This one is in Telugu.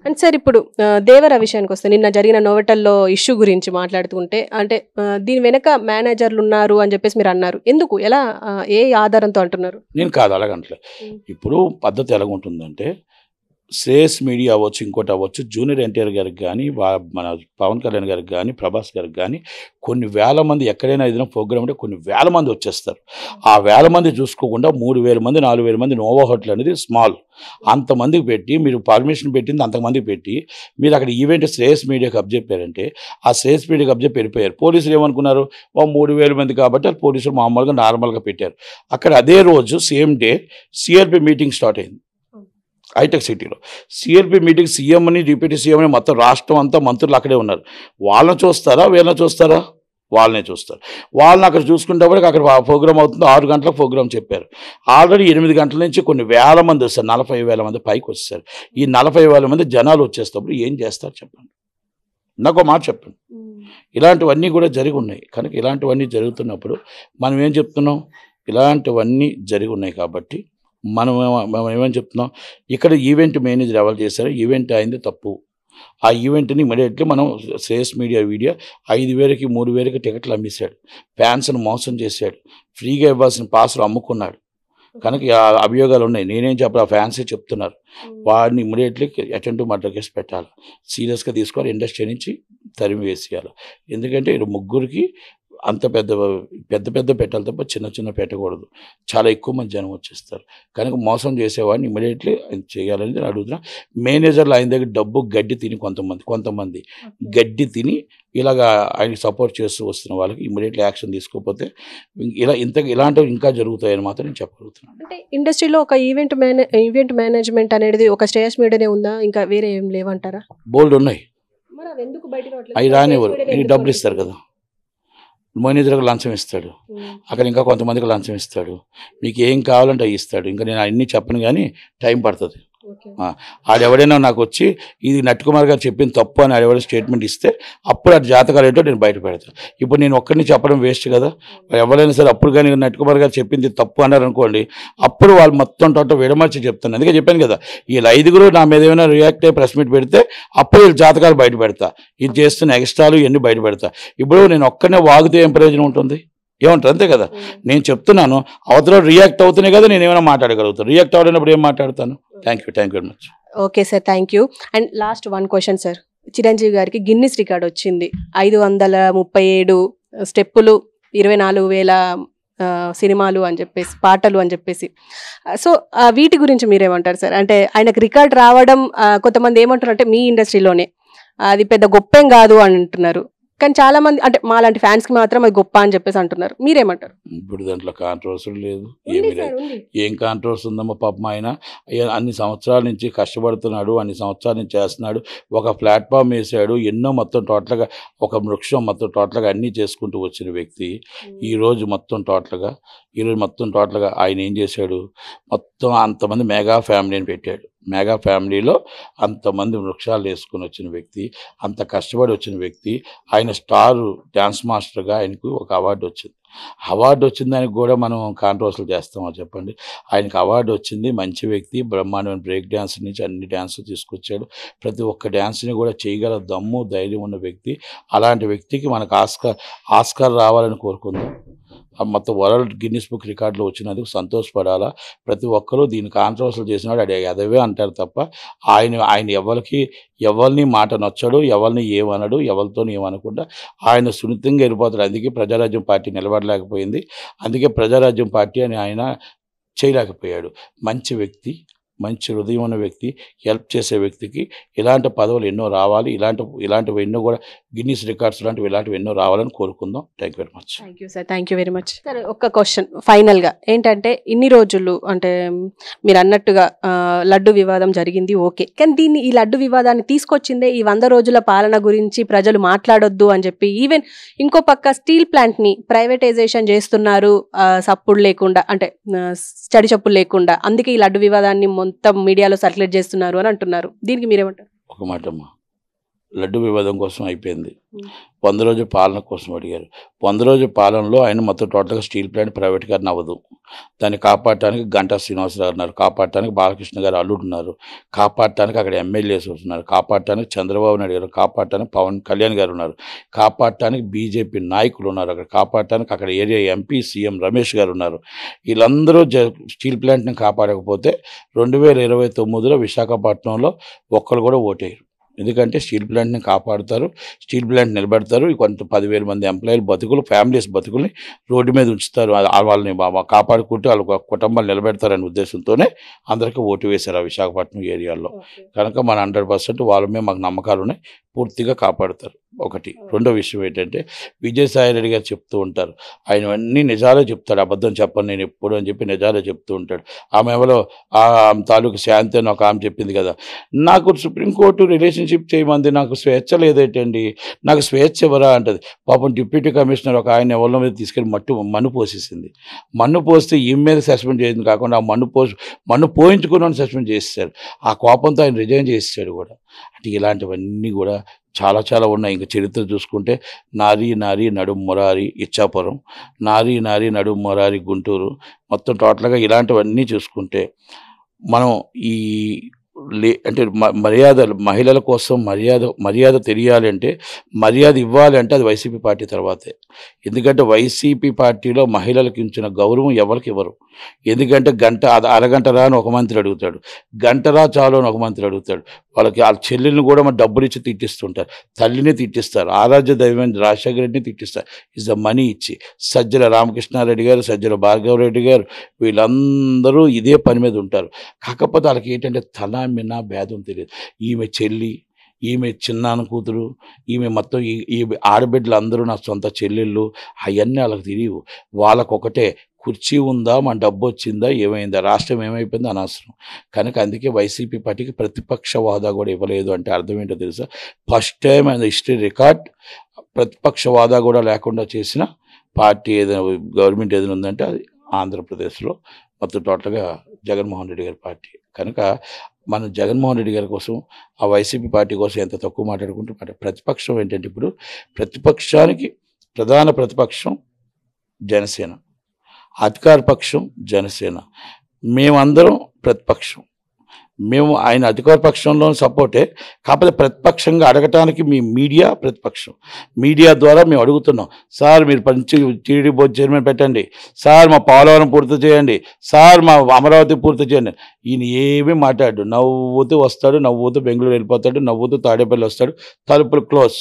అండ్ సార్ ఇప్పుడు దేవర విషయానికి వస్తే నిన్న జరిగిన నోవెటల్లో ఇష్యూ గురించి మాట్లాడుతుంటే అంటే దీని వెనక మేనేజర్లు ఉన్నారు అని చెప్పేసి మీరు అన్నారు. ఎందుకు, ఎలా, ఏ ఆధారంతో అంటున్నారు? నేను కాదు అలాగంటలే. ఇప్పుడు పద్ధతి ఎలాగుంటుందంటే శ్రేయస్ మీడియా అవ్వచ్చు, ఇంకోటి అవ్వచ్చు, జూనియర్ ఎన్టీఆర్ గారికి కానీ, మన పవన్ కళ్యాణ్ గారికి కానీ, ప్రభాస్ గారికి కానీ కొన్ని వేల మంది ఎక్కడైనా ఏదైనా ప్రోగ్రామ్ అంటే కొన్ని వేల మంది వచ్చేస్తారు. ఆ వేల మంది చూసుకోకుండా 3,000 మంది 4,000 మంది నోవా హోటల్ అనేది స్మాల్, అంతమందికి పెట్టి మీరు పర్మిషన్ పెట్టింది అంతమందికి పెట్టి మీరు అక్కడ ఈవెంట్ శ్రేయస్ మీడియాకి అబ్జెప్పారంటే ఆ శ్రేయస్ మీడియాకి అబ్జెప్ వెళ్ళిపోయారు. పోలీసులు ఏమనుకున్నారు, 3,000 మంది కాబట్టి అది పోలీసులు మామూలుగా నార్మల్గా పెట్టారు. అక్కడ అదే రోజు same day CRP meeting start అయింది హైటెక్ సిటీలో. సిఆర్పి మీటింగ్ సీఎంని, డిప్యూటీ సీఎంని, మొత్తం రాష్ట్రం అంతా మంత్రులు అక్కడే ఉన్నారు. వాళ్ళని చూస్తారా వీళ్ళని చూస్తారా? వాళ్ళనే చూస్తారు. వాళ్ళని అక్కడ చూసుకునేటప్పటికి అక్కడ ప్రోగ్రామ్ అవుతుంది. 6 గంటలకు ప్రోగ్రామ్ చెప్పారు. ఆల్రెడీ 8 గంటల నుంచి కొన్ని వేల మంది వస్తారు, 40,000 మంది పైకి వచ్చేసారు. ఈ 40,000 మంది జనాలు వచ్చేటప్పుడు ఏం చేస్తారు చెప్పండి? నాకు మాట చెప్పండి. ఇలాంటివన్నీ కూడా జరిగి ఉన్నాయి. కనుక ఇలాంటివన్నీ జరుగుతున్నప్పుడు మనం ఏం చెప్తున్నాం, ఇలాంటివన్నీ జరిగి ఉన్నాయి కాబట్టి మనం ఏమని చెప్తున్నాం, ఇక్కడ ఈవెంట్ మేనేజర్ ఎవరు చేశారో ఈవెంట్ అయింది తప్పు. ఆ ఈవెంట్ని ఇమీడియట్లీ మనం శ్రేయస్ మీడియా వీడియో 5,000కి 3,000కి టికెట్లు అమ్మేశాడు, ఫ్యాన్స్ని మోసం చేశాడు, ఫ్రీగా ఇవ్వాల్సిన పాసులు అమ్ముకున్నాడు. కనుక అభియోగాలు ఉన్నాయి. నేనేం చెప్పాలి, ఆ ఫ్యాన్సే చెప్తున్నారు. వాడిని ఇమీడియట్లీ అటెంప్ట్ మర్డర్ కేసు పెట్టాలి, సీరియస్గా తీసుకోవాలి, ఇండస్ట్రీ నుంచి తరిమి వేసేయాలి. ఎందుకంటే ముగ్గురికి అంత పెద్ద పెట్టాలి తప్ప చిన్న చిన్న పెట్టకూడదు. చాలా ఎక్కువ మంది జనం వచ్చేస్తారు. కనుక మోసం చేసేవాడిని ఇమీడియట్లీ చేయాలని నేను అడుగుతున్నా. మేనేజర్లు ఆయన దగ్గర డబ్బు గడ్డి తిని కొంతమంది గడ్డి తిని ఇలాగా ఆయనకి సపోర్ట్ చేస్తూ వస్తున్న వాళ్ళకి ఇమీడియట్లీ యాక్షన్ తీసుకోకపోతే ఇలాంటివి ఇంకా జరుగుతాయని మాత్రం నేను చెప్పగలుగుతున్నాను. అంటే ఇండస్ట్రీలో ఒక ఈవెంట్ మేనేజ్మెంట్ అనేది ఒక శ్రేయస్ మీడియానే ఉందా, ఇంకా వేరే ఏం లేవంటారా? బోల్డ్ ఉన్నాయి. అవి రానివ్వరు, డబ్బులు ఇస్తారు కదా, మేనేజర్కి లంచం ఇస్తాడు, అక్కడ ఇంకా కొంతమందికి లంచం ఇస్తాడు, మీకు ఏం కావాలంటే అవి ఇస్తాడు. ఇంకా నేను అన్నీ చెప్పను కానీ టైం పడుతుంది. ఆడెవడైనా నాకు వచ్చి ఇది నట్టుకుమార్ గారు చెప్పింది తప్పు అని ఆడెవడైనా స్టేట్మెంట్ ఇస్తే అప్పుడు అది జాతకాలు ఏంటో నేను బయట పెడతాను. ఇప్పుడు నేను ఒక్కరిని చెప్పడం వేస్ట్ కదా. ఎవరైనా సరే అప్పుడు కానీ నట్టుకుమార్ గారు చెప్పింది తప్పు అన్నారు అనుకోండి, అప్పుడు వాళ్ళు మొత్తం టోటల్ విడమర్చి చెప్తాను. అందుకే చెప్పాను కదా, వీళ్ళు 5గురు నా మీద ఏమైనా రియాక్ట్ అయ్యి ప్రెస్ మీట్ పెడితే అప్పుడు వీళ్ళు జాతకాలు బయట పెడతా, ఇది చేస్తున్న ఎక్స్ట్రాలు ఇవన్నీ బయట పెడతా. ఇప్పుడు నేను ఒక్కనే వాగితే ఏం ప్రయోజనం ఉంటుంది? ఏమంటారు? అంతే కదా. నేను చెప్తున్నాను, అవతల రియాక్ట్ అవుతూనే కదా నేను ఏమైనా మాట్లాడగలుగుతాను. రియాక్ట్ అవ్వలేనప్పుడు ఏం మాట్లాడతాను? Thank you very much. Okay sir, thank you. And last one question sir, Chiranjeevi గారికి గిన్నిస్ రికార్డ్ వచ్చింది, 537 స్టెప్పులు, 24,000 సినిమాలు అని చెప్పేసి, పాటలు అని చెప్పేసి. సో వీటి గురించి మీరేమంటారు సార్? అంటే ఆయనకు రికార్డ్ రావడం కొంతమంది ఏమంటారు అంటే మీ ఇండస్ట్రీలోనే అది పెద్ద గొప్పేం కాదు అని అంటున్నారు, కానీ చాలా మంది అంటే మాలాంటి ఫ్యాన్స్ కి మాత్రం అది గొప్ప అని చెప్పేసి అంటున్నారు. మీరేమంటారు? ఇప్పుడు దాంట్లో కాంట్రవర్సీ లేదు, ఏమీ లేదు. ఏం కాంట్రవర్సీ ఉందమ్మా? పాపం ఆయన అన్ని సంవత్సరాల నుంచి కష్టపడుతున్నాడు, అన్ని సంవత్సరాల నుంచి చేస్తున్నాడు, ఒక ప్లాట్ఫామ్ వేసాడు, ఎన్నో మొత్తం టోటల్గా ఒక వృక్షం మొత్తం టోటల్గా అన్నీ చేసుకుంటూ వచ్చిన వ్యక్తి ఈరోజు మొత్తం టోటల్గా ఆయన ఏం చేశాడు, మొత్తం అంతమంది మెగా ఫ్యామిలీని పెట్టాడు. మెగా ఫ్యామిలీలో అంతమంది వృక్షాలు వేసుకొని వచ్చిన వ్యక్తి, అంత కష్టపడి వచ్చిన వ్యక్తి. ఆయన స్టార్ డ్యాన్స్ మాస్టర్గా ఆయనకు ఒక అవార్డు వచ్చింది. అవార్డు వచ్చిన దానికి కూడా మనం కాంట్రవర్సీలు చేస్తామో చెప్పండి? ఆయనకు అవార్డు వచ్చింది, మంచి వ్యక్తి, బ్రహ్మాండమైన బ్రేక్ డ్యాన్స్ నుంచి అన్ని డ్యాన్సులు తీసుకొచ్చాడు, ప్రతి ఒక్క డ్యాన్స్ని కూడా చేయగల దమ్ము ధైర్యం ఉన్న వ్యక్తి. అలాంటి వ్యక్తికి మనకు ఆస్కార్ రావాలని కోరుకుందాం. మొత్తం వరల్డ్ గిన్నిస్ బుక్ రికార్డులో వచ్చినందుకు సంతోషపడాలా. ప్రతి ఒక్కరూ దీన్ని కాంట్రవర్సీలు చేసినాడు అది అదవే అంటారు తప్ప ఆయన ఎవరిని మాట నచ్చడు, ఎవరిని ఏమనడు, ఎవరితో ఏమనకుండా ఆయన సున్నితంగా వెళ్ళిపోతాడు. అందుకే ప్రజారాజ్యం పార్టీ నిలబడలేకపోయింది, అందుకే ప్రజారాజ్యం పార్టీ అని ఆయన చేయలేకపోయాడు. మంచి వ్యక్తి, మంచి హృదయం ఉన్న వ్యక్తి, హెల్ప్ చేసే వ్యక్తికి ఇలాంటి పదవులు ఎన్నో రావాలి, ఇలాంటివి ఎన్నో కూడా గిన్నిస్ రికార్డ్స్ ఇలాంటివి ఎన్నో రావాలని కోరుకుందాం. Thank you very much. Thank you sir, thank you very much. Sir ఒక క్వశ్చన్ ఫైనల్గా ఏంటంటే, ఇన్ని రోజులు అంటే మీరు అన్నట్టుగా లడ్డు వివాదం జరిగింది, ఓకే, కానీ ఈ లడ్డు వివాదాన్ని తీసుకొచ్చిందే ఈ 100 రోజుల పాలన గురించి ప్రజలు మాట్లాడొద్దు అని చెప్పి, ఈవెన్ ఇంకో పక్క స్టీల్ ప్లాంట్ని ప్రైవేటైజేషన్ చేస్తున్నారు సప్పుడు లేకుండా, అంటే స్టడీ చప్పులు లేకుండా, అందుకే ఈ లడ్డు వివాదాన్ని మొత్తం మీడియాలో సర్క్యులేట్ చేస్తున్నారు అని అంటున్నారు. దీనికి మీరేమంటారు? ఒక మాట అమ్మా, లడ్డు వివాదం కోసం అయిపోయింది. 100 రోజుల పాలన కోసం అడిగారు. 100 రోజుల పాలనలో ఆయన మొత్తం టోటల్గా స్టీల్ ప్లాంట్ ప్రైవేట్గానే అవ్వదు. దాన్ని కాపాడటానికి గంటా శ్రీనివాసరావు ఉన్నారు, కాపాడటానికి బాలకృష్ణ గారు అల్లుడు ఉన్నారు, కాపాడటానికి అక్కడ ఎమ్మెల్యేస్ ఉన్నారు, కాపాడటానికి చంద్రబాబు నాయుడు గారు, కాపాడటానికి పవన్ కళ్యాణ్ గారు ఉన్నారు, కాపాడటానికి బీజేపీ నాయకులు ఉన్నారు, అక్కడ కాపాడటానికి అక్కడ ఏరియా ఎంపీ సీఎం రమేష్ గారు ఉన్నారు. వీళ్ళందరూ స్టీల్ ప్లాంట్ని కాపాడకపోతే 2029లో విశాఖపట్నంలో ఒక్కరు కూడా ఓటేయరు. ఎందుకంటే స్టీల్ ప్లాంట్ని కాపాడుతారు, స్టీల్ ప్లాంట్ నిలబెడతారు. కొంత 10,000 మంది ఎంప్లాయీలు బతుకులు, ఫ్యామిలీస్ బతుకుల్ని రోడ్డు మీద ఉంచుతారు. వాళ్ళని కాపాడుకుంటూ వాళ్ళ కుటుంబాలు నిలబెడతారనే ఉద్దేశంతోనే అందరికీ ఓటు వేశారు ఆ విశాఖపట్నం ఏరియాలో. కనుక మన 100% వాళ్ళ మీద మాకు నమ్మకాలు ఉన్నాయి, పూర్తిగా కాపాడుతారు. ఒకటి. రెండో విషయం ఏంటంటే విజయసాయి రెడ్డి గారు చెప్తూ ఉంటారు, ఆయన అన్నీ నిజాలే చెప్తాడు, అబద్ధం చెప్పను నేను ఎప్పుడు అని చెప్పి నిజాలే చెప్తూ ఉంటాడు. ఆమె ఎవరో ఆ తాలూకు శాంతి అని ఒక ఆమె చెప్పింది కదా, నాకు సుప్రీంకోర్టు రిలేషన్షిప్ చేయమంది, నాకు స్వేచ్ఛ లేదేటండి, నాకు స్వేచ్ఛ ఎవరా అంటది. పాపం డిప్యూటీ కమిషనర్ ఒక ఆయన ఎవరి మీద తీసుకెళ్ళి మన్ను పోసేసింది. మన్ను పోస్తే ఈమె మీద సస్పెండ్ చేసింది కాకుండా ఆ మన్ను పోయించుకుని సస్పెండ్ చేసేసారు. ఆ కోపంతో ఆయన రిజైన్ చేసేసాడు కూడా. అంటే ఇలాంటివన్నీ కూడా చాలా చాలా ఉన్నాయి. ఇంకా చరిత్ర చూసుకుంటే నారీ నారీ నడుం మురారి ఇచ్చాపురం, నారీ నారీ నడుం మురారి గుంటూరు, మొత్తం టోటల్గా ఇలాంటివన్నీ చూసుకుంటే మనం ఈ అంటే మర్యాదలు మహిళల కోసం మర్యాద తెలియాలి అంటే, మర్యాద ఇవ్వాలి అంటే అది వైసీపీ పార్టీ తర్వాతే. ఎందుకంటే వైసీపీ పార్టీలో మహిళలకు ఇచ్చిన గౌరవం ఎవరికి ఇవ్వరు. ఎందుకంటే అరగంట రా అని ఒక మంత్రి అడుగుతాడు, గంట రా చాలు అని ఒక మంత్రి అడుగుతాడు. వాళ్ళకి వాళ్ళ చెల్లెల్ని కూడా మన డబ్బులు ఇచ్చి తిట్టిస్తుంటారు, తల్లిని తిట్టిస్తారు, ఆరాధ్య దైవం రాజశేఖర రెడ్డిని తిట్టిస్తారు. ఇస్ ద మనీ ఇచ్చి సజ్జల రామకృష్ణారెడ్డి గారు, సజ్జల భార్గవరెడ్డి గారు వీళ్ళందరూ ఇదే పని మీద ఉంటారు. కాకపోతే వాళ్ళకి ఏంటంటే తల మిన్నా భేదం తెలియదు. ఈమె చెల్లి, ఈమె చిన్నాన్న కూతురు, ఈమె మొత్తం ఈ ఆడబిడ్డలు అందరూ నా సొంత చెల్లెళ్ళు, అవన్నీ వాళ్ళకి తెలియవు. వాళ్ళకొకటే కుర్చీ ఉందా, మన డబ్బు వచ్చిందా, ఏమైందా, రాష్ట్రం ఏమైపోయిందో అనవసరం. కనుక అందుకే వైసీపీ పార్టీకి ప్రతిపక్ష హోదా కూడా ఇవ్వలేదు. అంటే అర్థం ఏంటో తెలుసా, first time and history record ప్రతిపక్ష హోదా కూడా లేకుండా చేసిన పార్టీ ఏదైనా గవర్నమెంట్ ఏదైనా ఉందంటే అది ఆంధ్రప్రదేశ్లో మొత్తం టోటల్గా జగన్మోహన్ రెడ్డి గారి పార్టీ. కనుక మన జగన్మోహన్ రెడ్డి గారి కోసం, ఆ వైసీపీ పార్టీ కోసం ఎంత తక్కువ మాట్లాడుకుంటే, ప్రతిపక్షం ఏంటంటే ఇప్పుడు ప్రతిపక్షానికి ప్రధాన ప్రతిపక్షం జనసేన, అధికార పక్షం జనసేన, మేమందరం ప్రతిపక్షం. మేము ఆయన అధికార పక్షంలో సపోర్టే, కాకపోతే ప్రతిపక్షంగా అడగటానికి మీ మీడియా ప్రతిపక్షం. మీడియా ద్వారా మేము అడుగుతున్నాం, సార్ మీరు టీడీ బోర్డు చైర్మన్ పెట్టండి, సార్ మా పోలవరం పూర్తి చేయండి, సార్ మా అమరావతి పూర్తి చేయండి. ఈయన ఏమీ మాట్లాడు, నవ్వుతూ వస్తాడు, నవ్వుతూ బెంగళూరు వెళ్ళిపోతాడు, నవ్వుతూ తాడేపల్లి వస్తాడు, తలుపులు క్లోజ్.